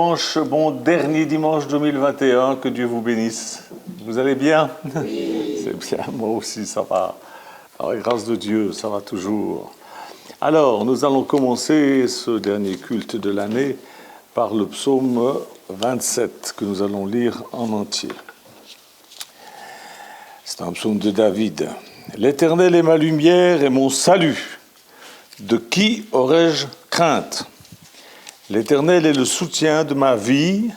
dimanche, bon dernier dimanche 2021, que Dieu vous bénisse. Vous allez bien? Oui. C'est bien, moi aussi ça va. Par la grâce de Dieu, ça va toujours. Alors, nous allons commencer ce dernier culte de l'année par le psaume 27, que nous allons lire en entier. C'est un psaume de David. « L'Éternel est ma lumière et mon salut. De qui aurais-je crainte ? L'Éternel est le soutien de ma vie.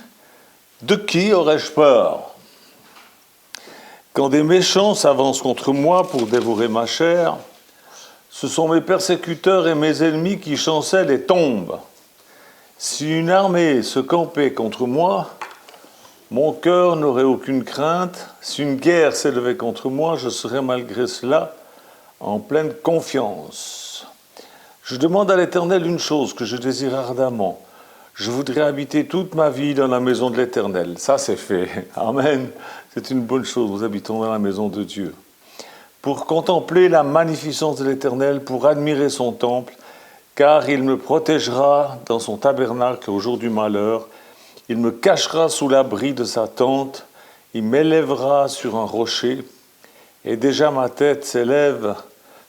De qui aurais-je peur ? Quand des méchants s'avancent contre moi pour dévorer ma chair, ce sont mes persécuteurs et mes ennemis qui chancellent et tombent. Si une armée se campait contre moi, mon cœur n'aurait aucune crainte. Si une guerre s'élevait contre moi, je serais malgré cela en pleine confiance. Je demande à l'Éternel une chose que je désire ardemment. Je voudrais habiter toute ma vie dans la maison de l'Éternel. Ça, c'est fait. Amen. C'est une bonne chose. Nous habitons dans la maison de Dieu. Pour contempler la magnificence de l'Éternel, pour admirer son temple, car il me protégera dans son tabernacle au jour du malheur. Il me cachera sous l'abri de sa tente, il m'élèvera sur un rocher, et déjà ma tête s'élève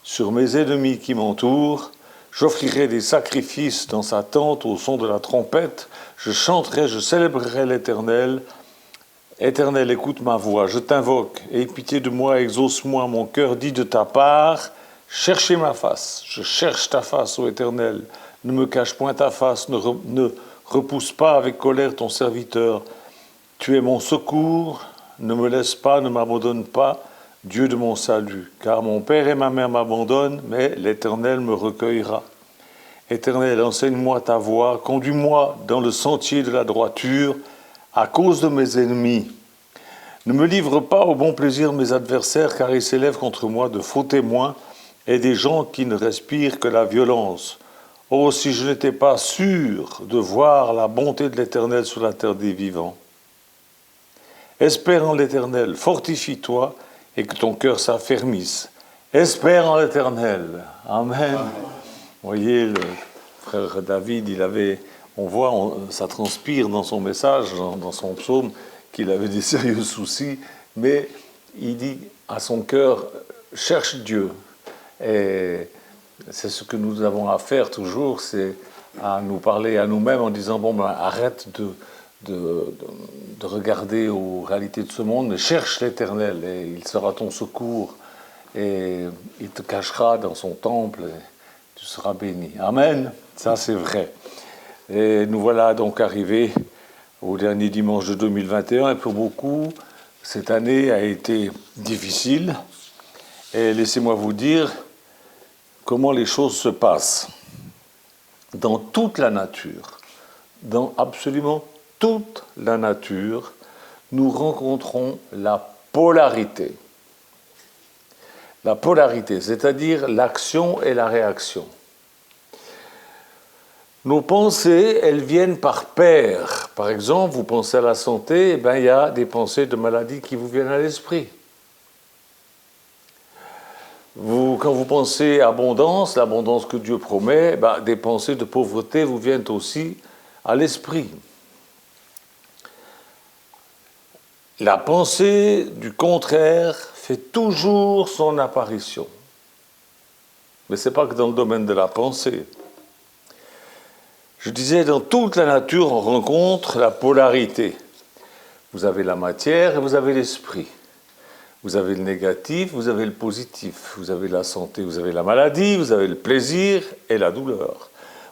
sur mes ennemis qui m'entourent. J'offrirai des sacrifices dans sa tente au son de la trompette, je chanterai, je célébrerai l'Éternel. Éternel, écoute ma voix, je t'invoque, aie pitié de moi, exauce-moi, mon cœur dit de ta part, cherchez ma face, je cherche ta face, ô Éternel, ne me cache point ta face, ne repousse pas avec colère ton serviteur. Tu es mon secours, ne me laisse pas, ne m'abandonne pas, Dieu de mon salut. Car mon père et ma mère m'abandonnent, mais l'Éternel me recueillera. Éternel, enseigne-moi ta voie, conduis-moi dans le sentier de la droiture, à cause de mes ennemis. Ne me livre pas au bon plaisir de mes adversaires, car ils s'élèvent contre moi de faux témoins et des gens qui ne respirent que la violence. Oh, si je n'étais pas sûr de voir la bonté de l'Éternel sur la terre des vivants. Espère en l'Éternel, fortifie-toi et que ton cœur s'affermisse. Espère en l'Éternel. Amen. Vous voyez, le frère David, on voit, ça transpire dans son message, dans son psaume, qu'il avait des sérieux soucis, mais il dit à son cœur, cherche Dieu. Et c'est ce que nous avons à faire toujours, c'est à nous parler à nous-mêmes en disant, arrête de regarder aux réalités de ce monde, mais cherche l'Éternel, et il sera ton secours, et il te cachera dans son temple, et tu seras béni. Amen, ça c'est vrai. Et nous voilà donc arrivés au dernier dimanche de 2021, et pour beaucoup, cette année a été difficile, et laissez-moi vous dire comment les choses se passent dans toute la nature, dans absolument toute la nature, nous rencontrons la polarité. La polarité, c'est-à-dire l'action et la réaction. Nos pensées, elles viennent par paires. Par exemple, vous pensez à la santé, il y a des pensées de maladie qui vous viennent à l'esprit. Quand vous pensez abondance, l'abondance que Dieu promet, des pensées de pauvreté vous viennent aussi à l'esprit. La pensée du contraire fait toujours son apparition. Mais ce n'est pas que dans le domaine de la pensée. Je disais, dans toute la nature, on rencontre la polarité. Vous avez la matière et vous avez l'esprit. Vous avez le négatif, vous avez le positif. Vous avez la santé, vous avez la maladie, vous avez le plaisir et la douleur.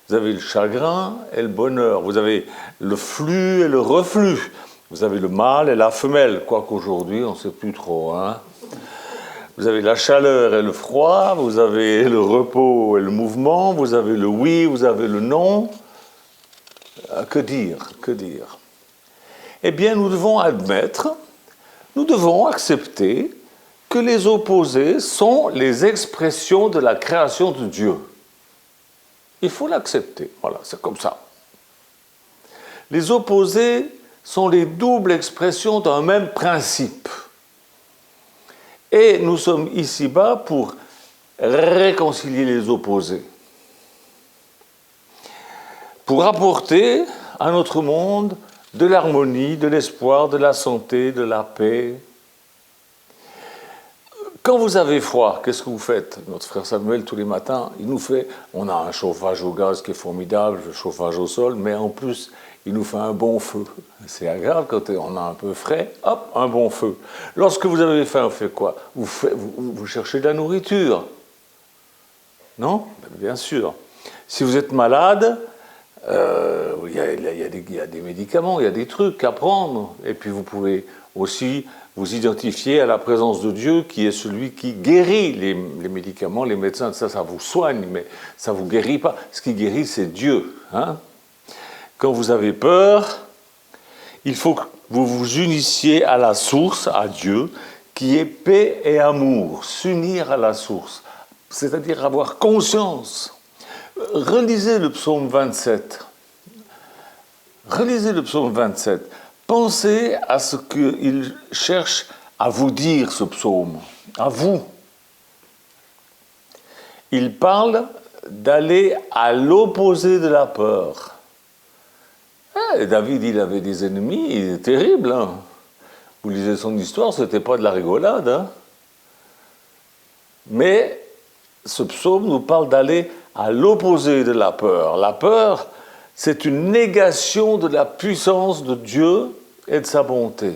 Vous avez le chagrin et le bonheur. Vous avez le flux et le reflux. Vous avez le mâle et la femelle, quoique aujourd'hui, on ne sait plus trop. Vous avez la chaleur et le froid, vous avez le repos et le mouvement, vous avez le oui, vous avez le non. Que dire ? Eh bien, nous devons admettre, nous devons accepter que les opposés sont les expressions de la création de Dieu. Il faut l'accepter, voilà, c'est comme ça. Les opposés sont les doubles expressions d'un même principe. Et nous sommes ici-bas pour réconcilier les opposés. Pour apporter à notre monde de l'harmonie, de l'espoir, de la santé, de la paix. Quand vous avez froid, qu'est-ce que vous faites? Notre frère Samuel, tous les matins, il nous fait, on a un chauffage au gaz qui est formidable, le chauffage au sol, mais en plus, il nous fait un bon feu. C'est agréable quand on a un peu frais, hop, un bon feu. Lorsque vous avez faim, vous faites quoi? Vous cherchez de la nourriture. Non? Bien sûr. Si vous êtes malade, il y a des médicaments, il y a des trucs à prendre. Et puis vous pouvez aussi vous identifier à la présence de Dieu qui est celui qui guérit les médicaments, les médecins, ça vous soigne, mais ça ne vous guérit pas. Ce qui guérit, c'est Dieu. Hein? Quand vous avez peur, il faut que vous vous unissiez à la source, à Dieu, qui est paix et amour. S'unir à la source, c'est-à-dire avoir conscience. Relisez le psaume 27. Relisez le psaume 27. Pensez à ce qu'il cherche à vous dire, ce psaume, à vous. Il parle d'aller à l'opposé de la peur. David, il avait des ennemis terribles. Hein. Vous lisez son histoire, ce n'était pas de la rigolade. Hein. Mais ce psaume nous parle d'aller à l'opposé de la peur. La peur, c'est une négation de la puissance de Dieu et de sa bonté.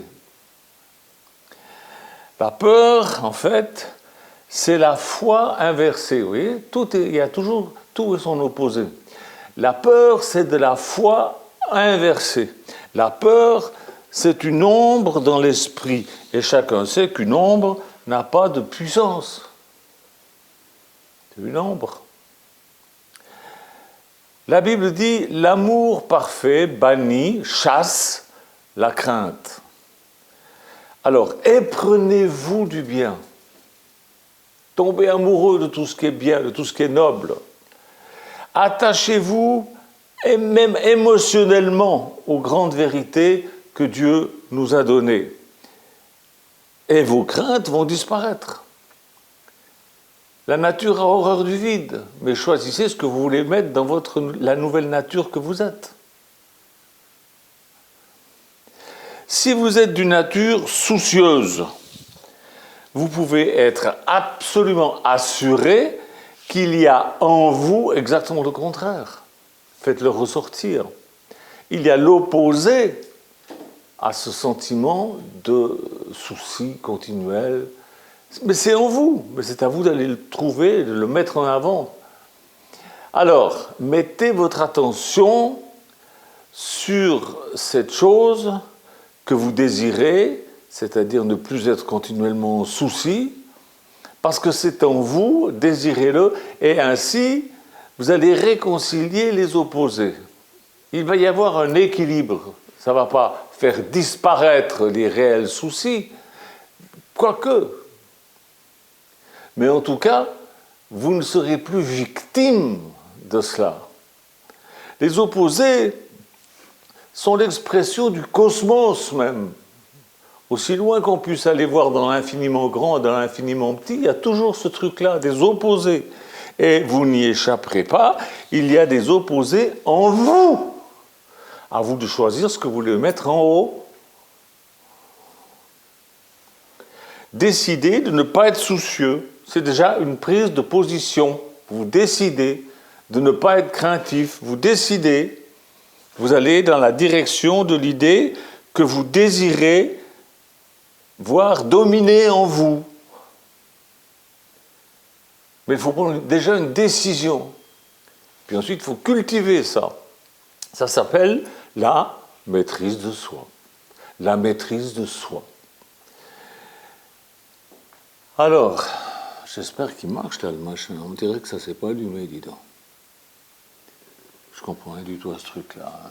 La peur, en fait, c'est la foi inversée. Vous voyez, il y a toujours tout et son opposé. La peur, c'est de la foi inversée. La peur, c'est une ombre dans l'esprit. Et chacun sait qu'une ombre n'a pas de puissance. C'est une ombre. La Bible dit « L'amour parfait bannit, chasse la crainte ». Alors, éprenez-vous du bien. Tombez amoureux de tout ce qui est bien, de tout ce qui est noble. Attachez-vous, et même émotionnellement, aux grandes vérités que Dieu nous a données. Et vos craintes vont disparaître. La nature a horreur du vide, mais choisissez ce que vous voulez mettre dans la nouvelle nature que vous êtes. Si vous êtes d'une nature soucieuse, vous pouvez être absolument assuré qu'il y a en vous exactement le contraire. Faites-le ressortir. Il y a l'opposé à ce sentiment de souci continuel. Mais c'est en vous, mais c'est à vous d'aller le trouver, de le mettre en avant. Alors, mettez votre attention sur cette chose que vous désirez, c'est-à-dire ne plus être continuellement en souci, parce que c'est en vous, désirez-le, et ainsi, vous allez réconcilier les opposés. Il va y avoir un équilibre. Ça ne va pas faire disparaître les réels soucis, quoique. Mais en tout cas, vous ne serez plus victime de cela. Les opposés sont l'expression du cosmos même. Aussi loin qu'on puisse aller voir dans l'infiniment grand, dans l'infiniment petit, il y a toujours ce truc-là, des opposés. Et vous n'y échapperez pas, il y a des opposés en vous. À vous de choisir ce que vous voulez mettre en haut. Décidez de ne pas être soucieux. C'est déjà une prise de position. Vous décidez de ne pas être craintif. Vous décidez, vous allez dans la direction de l'idée que vous désirez voir dominer en vous. Mais il faut prendre déjà une décision. Puis ensuite, il faut cultiver ça. Ça s'appelle la maîtrise de soi. La maîtrise de soi. Alors, j'espère qu'il marche là le machin. On dirait que ça ne s'est pas allumé, dis donc. Je comprends rien du tout à ce truc-là. Hein.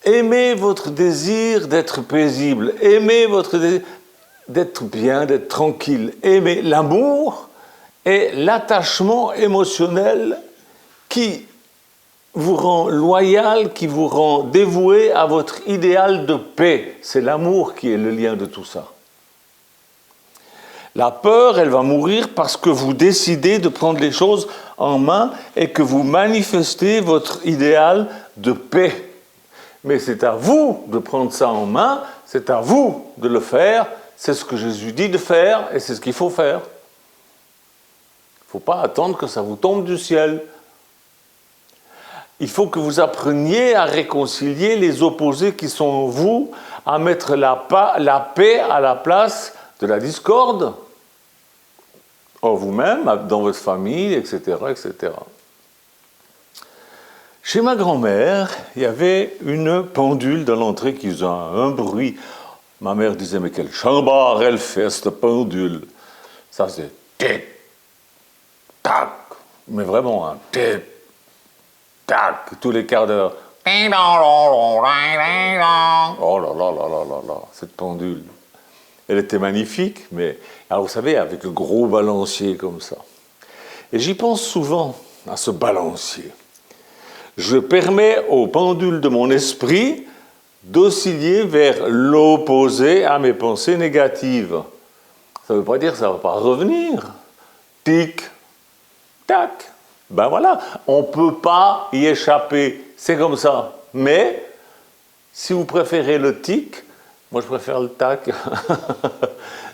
Aimez votre désir d'être paisible. Aimez votre désir d'être bien, d'être tranquille. Aimez l'amour et l'attachement émotionnel qui vous rend loyal, qui vous rend dévoué à votre idéal de paix. C'est l'amour qui est le lien de tout ça. La peur, elle va mourir parce que vous décidez de prendre les choses en main et que vous manifestez votre idéal de paix. Mais c'est à vous de prendre ça en main, c'est à vous de le faire, c'est ce que Jésus dit de faire et c'est ce qu'il faut faire. Il ne faut pas attendre que ça vous tombe du ciel. Il faut que vous appreniez à réconcilier les opposés qui sont en vous, à mettre la paix à la place de la discorde en vous-même, dans votre famille, etc., etc. Chez ma grand-mère, il y avait une pendule dans l'entrée qui faisait un bruit. Ma mère disait, mais quelle chambard elle fait, cette pendule. Ça faisait tic, tac, mais vraiment un tic, tac, tous les quarts d'heure. Oh là là là là là là, cette pendule. Elle était magnifique, mais, alors vous savez, avec le gros balancier comme ça. Et j'y pense souvent, à ce balancier. Je permets aux pendules de mon esprit d'osciller vers l'opposé à mes pensées négatives. Ça ne veut pas dire que ça ne va pas revenir. Tic, tac. Ben voilà, on ne peut pas y échapper. C'est comme ça. Mais, si vous préférez le tic, moi je préfère le tac.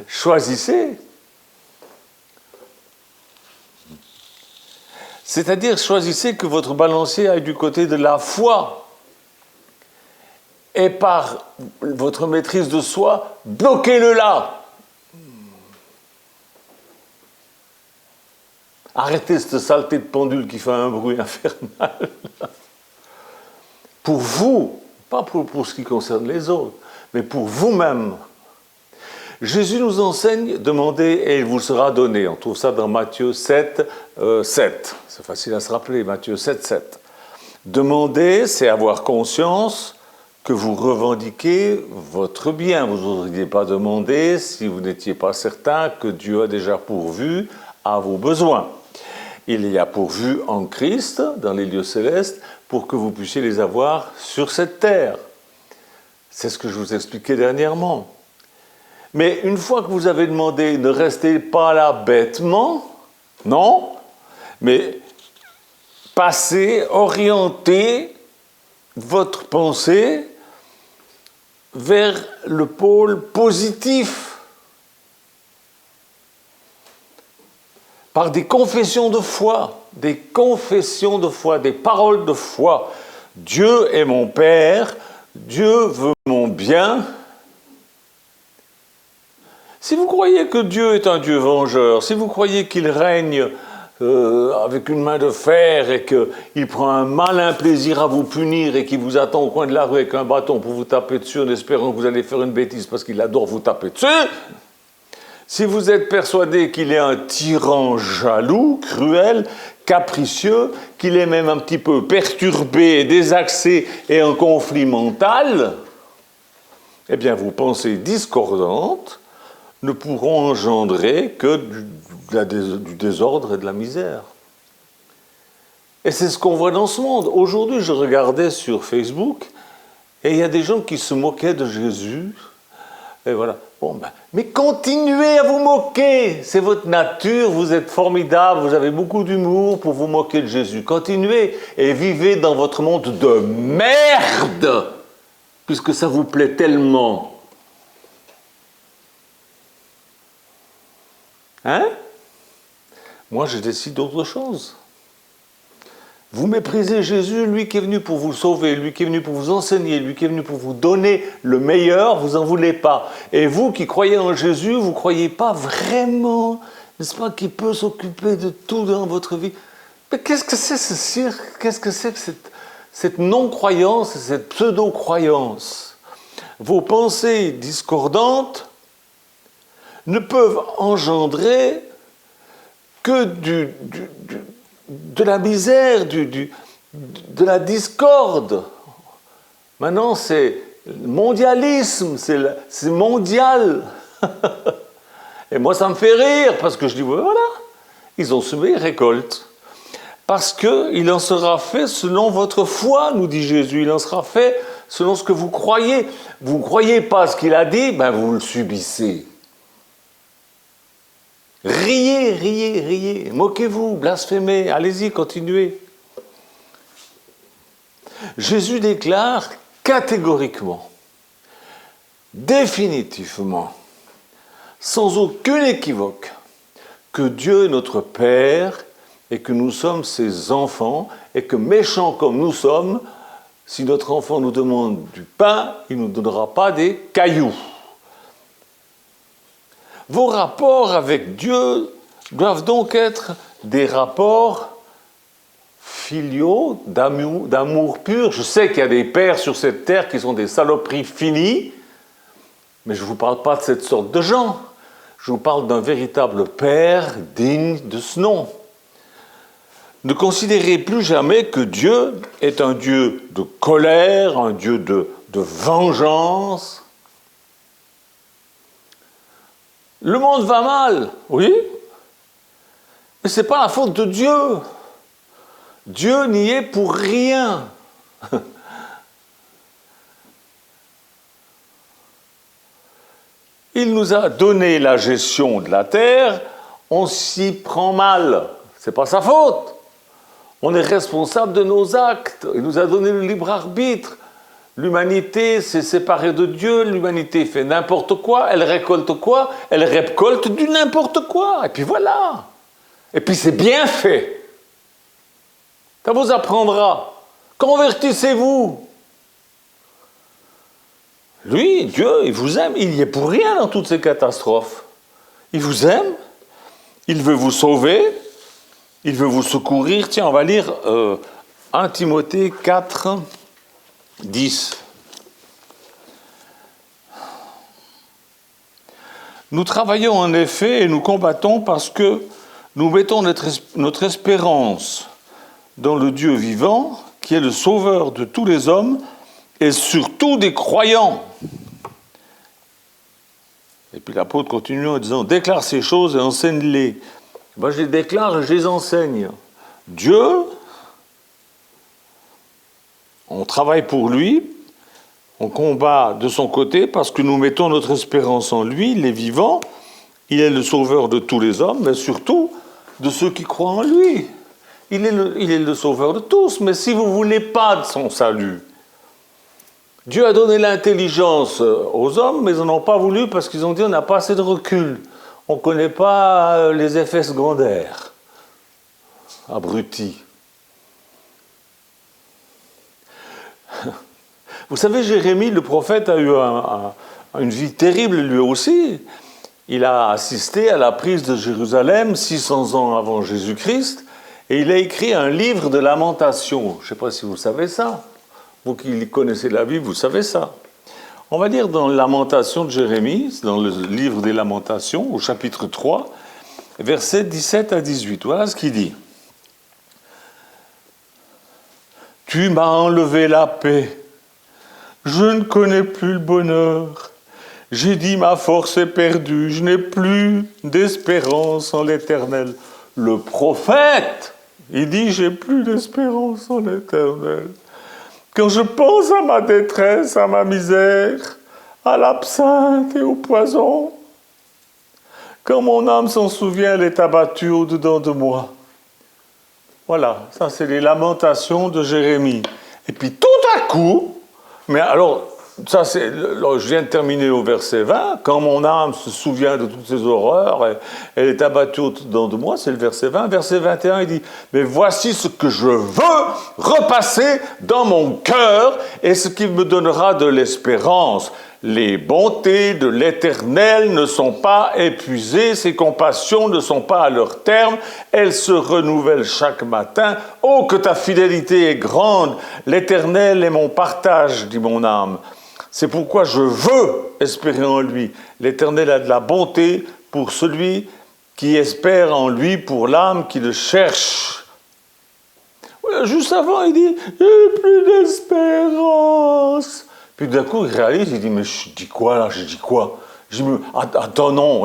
Choisissez. C'est-à-dire, choisissez que votre balancier aille du côté de la foi. Et par votre maîtrise de soi, bloquez-le là. Arrêtez cette saleté de pendule qui fait un bruit infernal. Pour vous, pas pour ce qui concerne les autres, mais pour vous-même. Jésus nous enseigne, demandez et il vous sera donné. On trouve ça dans Matthieu 7, 7. C'est facile à se rappeler, Matthieu 7, 7. Demander, c'est avoir conscience que vous revendiquez votre bien. Vous n'auriez pas demandé si vous n'étiez pas certain que Dieu a déjà pourvu à vos besoins. Il y a pourvu en Christ, dans les lieux célestes, pour que vous puissiez les avoir sur cette terre. C'est ce que je vous expliquais dernièrement. Mais une fois que vous avez demandé, ne restez pas là bêtement, non, mais passez, orientez votre pensée vers le pôle positif. Par des confessions de foi, des paroles de foi. Dieu est mon Père, Dieu veut mon bien. Si vous croyez que Dieu est un Dieu vengeur, si vous croyez qu'il règne avec une main de fer et qu'il prend un malin plaisir à vous punir et qu'il vous attend au coin de la rue avec un bâton pour vous taper dessus en espérant que vous allez faire une bêtise parce qu'il adore vous taper dessus, si vous êtes persuadé qu'il est un tyran jaloux, cruel, capricieux, qu'il est même un petit peu perturbé, désaxé et en conflit mental, eh bien vos pensées discordantes ne pourront engendrer que du désordre et de la misère. Et c'est ce qu'on voit dans ce monde. Aujourd'hui, je regardais sur Facebook et il y a des gens qui se moquaient de Jésus. Et voilà. Bon, mais continuez à vous moquer. C'est votre nature, vous êtes formidable, vous avez beaucoup d'humour pour vous moquer de Jésus. Continuez et vivez dans votre monde de merde, puisque ça vous plaît tellement. Hein? Moi, je décide d'autre chose. Vous méprisez Jésus, lui qui est venu pour vous sauver, lui qui est venu pour vous enseigner, lui qui est venu pour vous donner le meilleur, vous n'en voulez pas. Et vous qui croyez en Jésus, vous ne croyez pas vraiment, n'est-ce pas, qu'il peut s'occuper de tout dans votre vie. Mais qu'est-ce que c'est ce cirque? Qu'est-ce que c'est que cette non-croyance, cette pseudo-croyance? Vos pensées discordantes ne peuvent engendrer que de la misère, de la discorde. Maintenant, c'est le mondialisme, c'est mondial. Et moi, ça me fait rire, parce que je dis, voilà, ils ont semé, ils récoltent. Parce qu'il en sera fait selon votre foi, nous dit Jésus, il en sera fait selon ce que vous croyez. Vous ne croyez pas ce qu'il a dit, ben vous le subissez. Riez, riez, riez, moquez-vous, blasphémez, allez-y, continuez. Jésus déclare catégoriquement, définitivement, sans aucun équivoque, que Dieu est notre Père et que nous sommes ses enfants et que méchants comme nous sommes, si notre enfant nous demande du pain, il ne nous donnera pas des cailloux. Vos rapports avec Dieu doivent donc être des rapports filiaux, d'amour pur. Je sais qu'il y a des pères sur cette terre qui sont des saloperies finies, mais je ne vous parle pas de cette sorte de gens. Je vous parle d'un véritable père digne de ce nom. Ne considérez plus jamais que Dieu est un Dieu de colère, un Dieu de vengeance. Le monde va mal, oui, mais ce n'est pas la faute de Dieu. Dieu n'y est pour rien. Il nous a donné la gestion de la terre, on s'y prend mal. Ce n'est pas sa faute. On est responsable de nos actes. Il nous a donné le libre arbitre. L'humanité s'est séparée de Dieu, l'humanité fait n'importe quoi, elle récolte quoi? Elle récolte du n'importe quoi. Et puis voilà. Et puis c'est bien fait. Ça vous apprendra. Convertissez-vous. Lui, Dieu, il vous aime. Il n'y est pour rien dans toutes ces catastrophes. Il vous aime. Il veut vous sauver. Il veut vous secourir. Tiens, on va lire 1 Timothée 4, 10. Nous travaillons en effet et nous combattons parce que nous mettons notre espérance dans le Dieu vivant, qui est le sauveur de tous les hommes et surtout des croyants. Et puis l'apôtre continue en disant, déclare ces choses et enseigne-les. Moi je les déclare et je les enseigne. Dieu, on travaille pour lui, on combat de son côté parce que nous mettons notre espérance en lui, il est vivant, il est le sauveur de tous les hommes, mais surtout de ceux qui croient en lui. Il est le sauveur de tous, mais si vous ne voulez pas de son salut, Dieu a donné l'intelligence aux hommes, mais ils n'en ont pas voulu parce qu'ils ont dit on n'a pas assez de recul, on ne connaît pas les effets secondaires. Abrutis. Vous savez, Jérémie, le prophète, a eu une vie terrible lui aussi. Il a assisté à la prise de Jérusalem 600 ans avant Jésus-Christ et il a écrit un livre de lamentation. Je ne sais pas si vous savez ça. Vous qui connaissez la Bible, vous savez ça. On va lire dans Lamentation de Jérémie, dans le livre des Lamentations, au chapitre 3, versets 17 à 18. Voilà ce qu'il dit. « Tu m'as enlevé la paix. Je ne connais plus le bonheur. J'ai dit ma force est perdue. Je n'ai plus d'espérance en l'Éternel. » Le prophète, il dit j'ai plus d'espérance en l'Éternel. Quand je pense à ma détresse, à ma misère, à l'absinthe et au poison, quand mon âme s'en souvient, elle est abattue au-dedans de moi. Voilà, ça c'est les lamentations de Jérémie. Et puis tout à coup, mais alors, ça c'est, je viens de terminer au verset 20, quand mon âme se souvient de toutes ces horreurs, elle est abattue au-dedans de moi, c'est le verset 20. Verset 21, il dit, mais voici ce que je veux repasser dans mon cœur et ce qui me donnera de l'espérance. Les bontés de l'Éternel ne sont pas épuisées, ses compassions ne sont pas à leur terme, elles se renouvellent chaque matin. Oh, que ta fidélité est grande! L'Éternel est mon partage, dit mon âme. C'est pourquoi je veux espérer en lui. L'Éternel a de la bonté pour celui qui espère en lui, pour l'âme qui le cherche. Juste avant, il dit « J'ai plus d'espérance ». Puis d'un coup, il réalise, il dit, mais je dis quoi là? Je dis quoi? Je dis, attends, non,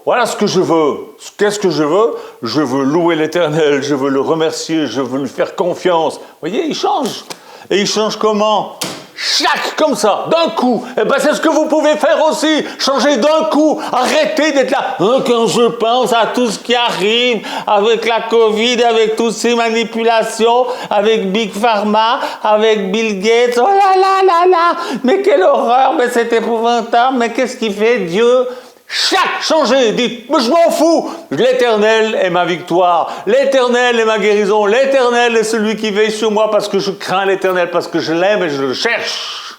voilà ce que je veux. Qu'est-ce que je veux? Je veux louer l'Éternel, je veux le remercier, je veux lui faire confiance. Vous voyez, il change. Et il change comment? Chac, comme ça, d'un coup. Eh ben, c'est ce que vous pouvez faire aussi. Changer d'un coup. Arrêtez d'être là. Quand je pense à tout ce qui arrive avec la Covid, avec toutes ces manipulations, avec Big Pharma, avec Bill Gates. Oh là là là là. Mais quelle horreur. Mais c'est épouvantable. Mais qu'est-ce qu'il fait, Dieu? Chac, changez, dites, mais je m'en fous, l'Éternel est ma victoire, l'Éternel est ma guérison, l'Éternel est celui qui veille sur moi parce que je crains l'Éternel, parce que je l'aime et je le cherche.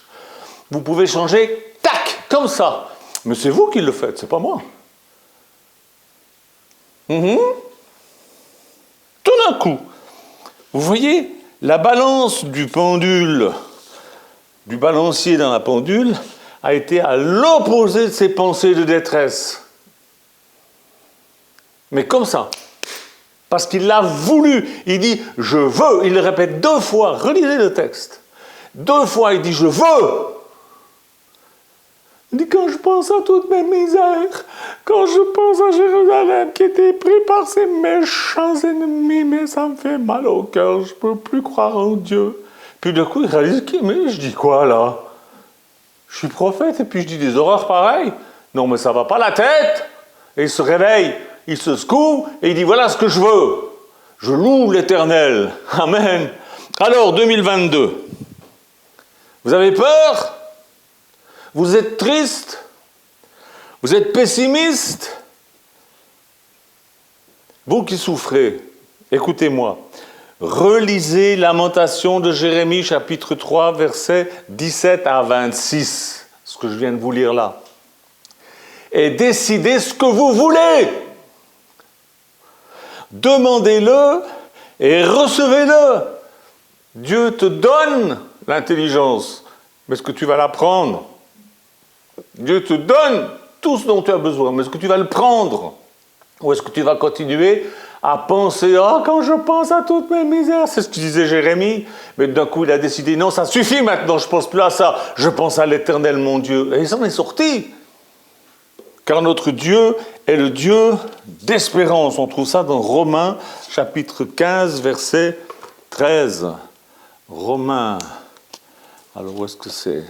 Vous pouvez changer, tac, comme ça. Mais c'est vous qui le faites, c'est pas moi. Tout d'un coup, vous voyez, la balance du pendule, du balancier dans la pendule, a été à l'opposé de ses pensées de détresse. Mais comme ça. Parce qu'il l'a voulu. Il dit « je veux ». Il le répète 2 fois. Relisez le texte. 2 fois, il dit « je veux ». Il dit « quand je pense à toutes mes misères, quand je pense à Jérusalem qui était pris par ses méchants ennemis, mais ça me fait mal au cœur, je ne peux plus croire en Dieu. » Puis d'un coup, il réalise « mais je dis quoi là ? Je suis prophète et puis je dis des horreurs pareilles. Non, mais ça va pas la tête. » Et il se réveille, il se secoue et il dit « voilà ce que je veux. Je loue l'Éternel. » Amen. Alors, 2022. Vous avez peur? Vous êtes triste? Vous êtes pessimiste? Vous qui souffrez, écoutez-moi. Relisez Lamentation de Jérémie, chapitre 3, versets 17 à 26, ce que je viens de vous lire là. Et décidez ce que vous voulez. Demandez-le et recevez-le. Dieu te donne l'intelligence, mais est-ce que tu vas la prendre? Dieu te donne tout ce dont tu as besoin, mais est-ce que tu vas le prendre? Ou est-ce que tu vas continuer à penser, quand je pense à toutes mes misères, c'est ce que disait Jérémie, mais d'un coup il a décidé, non, ça suffit maintenant, je ne pense plus à ça, je pense à l'Éternel mon Dieu. Et il s'en est sorti. Car notre Dieu est le Dieu d'espérance. On trouve ça dans Romains, chapitre 15, verset 13. Romains. Alors où est-ce que c'est?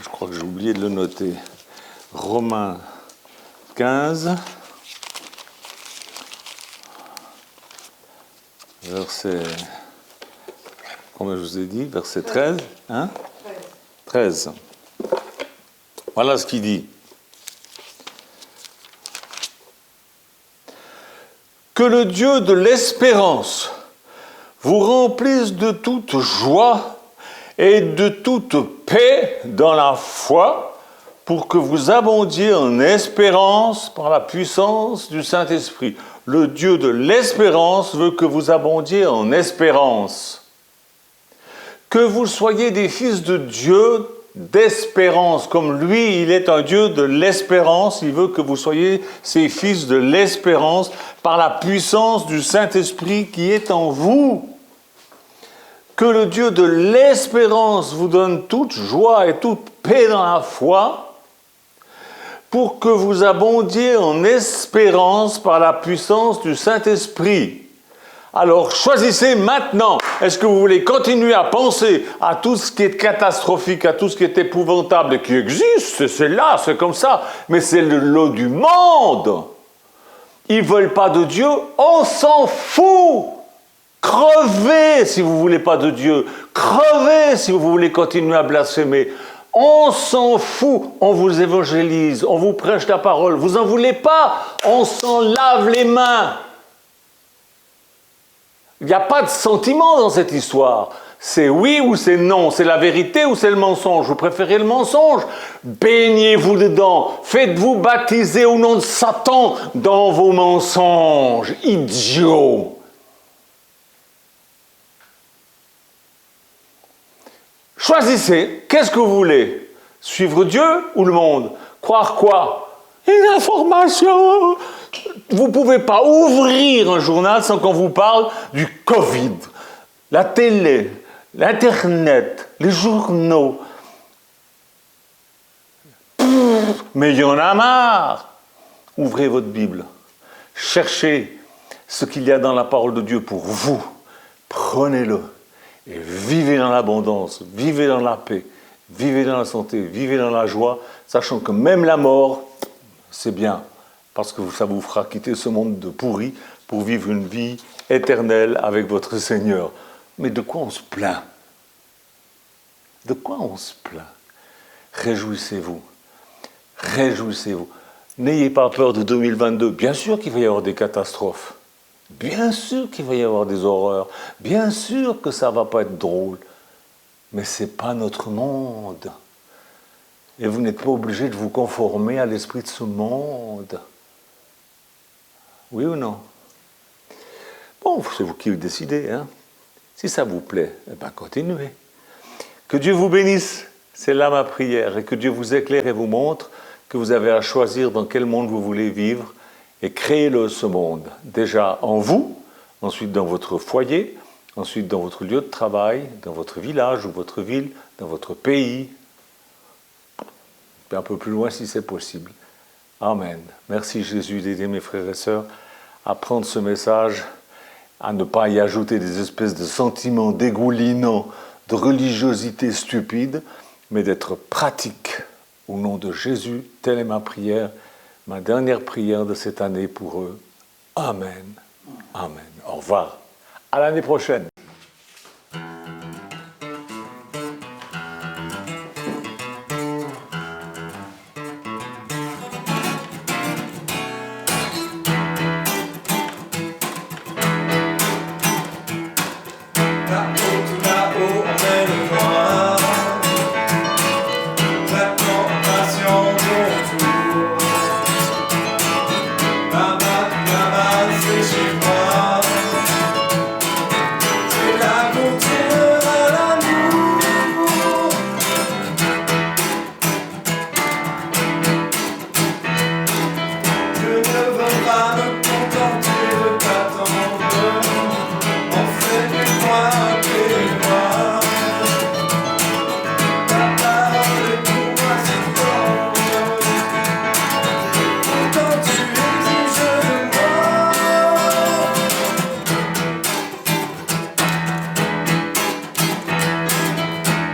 Je crois que j'ai oublié de le noter. Romains 15. Verset, combien je vous ai dit? Verset 13, hein? 13. Voilà ce qu'il dit. Que le Dieu de l'espérance vous remplisse de toute joie et de toute paix dans la foi, pour que vous abondiez en espérance par la puissance du Saint-Esprit. Le Dieu de l'espérance veut que vous abondiez en espérance. Que vous soyez des fils de Dieu d'espérance. Comme lui, il est un Dieu de l'espérance, il veut que vous soyez ses fils de l'espérance par la puissance du Saint-Esprit qui est en vous. Que le Dieu de l'espérance vous donne toute joie et toute paix dans la foi, pour que vous abondiez en espérance par la puissance du Saint-Esprit. Alors, choisissez maintenant. Est-ce que vous voulez continuer à penser à tout ce qui est catastrophique, à tout ce qui est épouvantable et qui existe? C'est là, c'est comme ça. Mais c'est le lot du monde. Ils ne veulent pas de Dieu. On s'en fout. Crevez si vous ne voulez pas de Dieu. Crevez si vous voulez continuer à blasphémer. On s'en fout, on vous évangélise, on vous prêche la parole. Vous n'en voulez pas, on s'en lave les mains. Il n'y a pas de sentiment dans cette histoire. C'est oui ou c'est non, c'est la vérité ou c'est le mensonge. Vous préférez le mensonge? Baignez-vous dedans, faites-vous baptiser au nom de Satan dans vos mensonges, idiots. Choisissez, qu'est-ce que vous voulez? Suivre Dieu ou le monde? Croire quoi? Une information. Vous ne pouvez pas ouvrir un journal sans qu'on vous parle du Covid, la télé, l'Internet, les journaux. Mais il y en a marre. Ouvrez votre Bible. Cherchez ce qu'il y a dans la parole de Dieu pour vous. Prenez-le. Et vivez dans l'abondance, vivez dans la paix, vivez dans la santé, vivez dans la joie, sachant que même la mort, c'est bien, parce que ça vous fera quitter ce monde de pourri pour vivre une vie éternelle avec votre Seigneur. Mais de quoi on se plaint? De quoi on se plaint? Réjouissez-vous. Réjouissez-vous. N'ayez pas peur de 2022. Bien sûr qu'il va y avoir des catastrophes. Bien sûr qu'il va y avoir des horreurs. Bien sûr que ça ne va pas être drôle. Mais ce n'est pas notre monde. Et vous n'êtes pas obligé de vous conformer à l'esprit de ce monde. Oui ou non? Bon, c'est vous qui décidez. Hein? Si ça vous plaît, eh bien continuez. Que Dieu vous bénisse. C'est là ma prière. Et que Dieu vous éclaire et vous montre que vous avez à choisir dans quel monde vous voulez vivre et créez-le ce monde. Déjà en vous, ensuite dans votre foyer, ensuite dans votre lieu de travail, dans votre village ou votre ville, dans votre pays, et un peu plus loin si c'est possible. Amen. Merci Jésus d'aider mes frères et sœurs à prendre ce message, à ne pas y ajouter des espèces de sentiments dégoulinants, de religiosité stupide, mais d'être pratique. Au nom de Jésus, telle est ma prière, ma dernière prière de cette année pour eux. Amen. Amen. Au revoir. À l'année prochaine. Là-haut, emmène-moi. J'attends impatient ton retour. Là-bas, c'est chez moi. C'est là qu'on tirera l'amour. Je ne veux pas me contenter de t'attendre. En fait, moi, appelez-moi. Ta parole est pour moi si forte. Pourtant tu exiges de moi.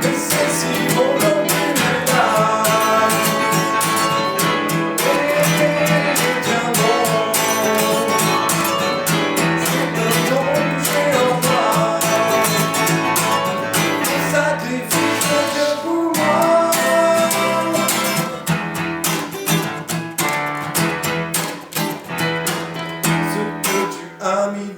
Mais c'est si beau quand tu es là. Et je tiens bon. C'est le don que j'ai en moi. Un sacrifice de Dieu pour moi. Ce que tu as mis